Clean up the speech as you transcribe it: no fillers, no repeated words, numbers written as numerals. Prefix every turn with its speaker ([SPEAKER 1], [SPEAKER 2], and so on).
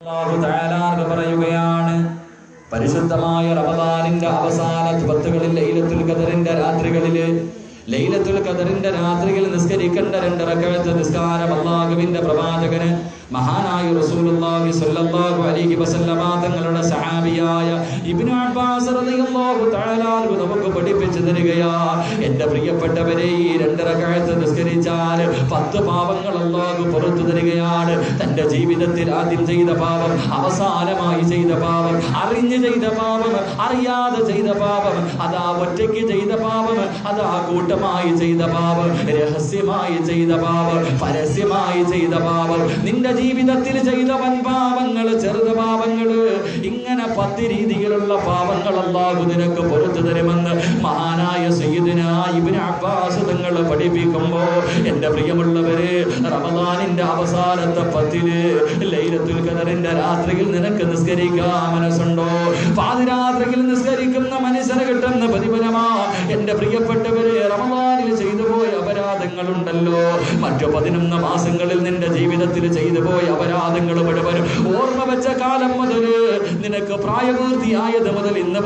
[SPEAKER 1] അല്ലാഹു തആല പറയുകയാണ്, പരിശുദ്ധമായ റമദാനിന്റെ അവസാന 10 ലൈലത്തുൽ ഖദറിന്റെ രാത്രികളിൽ നിസ്കരിക്കേണ്ട 2 റക്അത്ത് നിസ്കാരം അല്ലാഹുവിന്റെ പ്രവാചകന് മഹാനായ റസൂലുള്ളാഹി സ്വല്ലല്ലാഹു അലൈഹി വസല്ലമ തങ്ങളുടെ സഹാബിയായ ഇബ്നു അബ്ബാസ് റളിയല്ലാഹു തആല നമുക്ക് പഠിപ്പിച്ചു തരികയാ. എൻ്റെ പ്രിയപ്പെട്ടവരെ, ഈ 2 റക്അത്ത് നിസ്കരിച്ചാൽ 10 പാപങ്ങൾ അല്ലാഹു പുറത്തു തരികയാണ്. തൻ്റെ ജീവിതത്തിൽ ആദ്യം ചെയ്ത പാപം, അവസാനമായി ചെയ്ത പാപം, അറിഞ്ഞ് ചെയ്ത പാപം, അറിയാതെ ചെയ്ത പാപം, അതാ ഒറ്റയ്ക്ക് ചെയ്ത പാപം, അതാ കൂട്ടമായി ചെയ്ത പാപം, രഹസ്യമായി ചെയ്ത പാപം, പരസ്യമായി ചെയ്ത പാപം, നിന്റെ ജീവിതത്തിൽ ചെയ്ത വൻ പാപങ്ങൾ, ചെറുത പാപങ്ങൾ, ഇങ്ങനെ 10 രീതിയിലുള്ള പാപങ്ങൾ അല്ലാഹു നിനക്ക് പുറത്തു തരുമെന്ന് മഹാനായ സയ്യിദുനാ ഇബ്നു അബ്ബാസ് തങ്ങൾ പഠിപ്പിക്കുമ്പോൾ, എൻ്റെ പ്രിയമുള്ളവരെ, റമദാനിന്റെ അവസാനത്തെ 10 ലൈലത്തുൽ ഖദറിന്റെ രാത്രിയിൽ നിനക്ക് നിസ്കരിക്കാൻ മനസ്സുണ്ടോ? പാതിരാത്രിയിൽ നിസ്കരിക്കുന്ന മനുഷ്യന് കിട്ടുന്ന പ്രതിഫലമാ എൻ്റെ പ്രിയപ്പെട്ടവരെ, റമദാനിൽ ചെയ്തു പോയ അപരാധങ്ങളുണ്ടല്ലോ, മറ്റു 11 മാസങ്ങളിൽ നിന്റെ ജീവിതത്തിൽ ചെയ്തു പോയ അപരാധങ്ങൾ മുഴുവനും ഓർമ്മ വെച്ച കാലം മുതൽ, നിനക്ക് പ്രായപൂർത്തിയായത് മുതൽ ഇന്ന്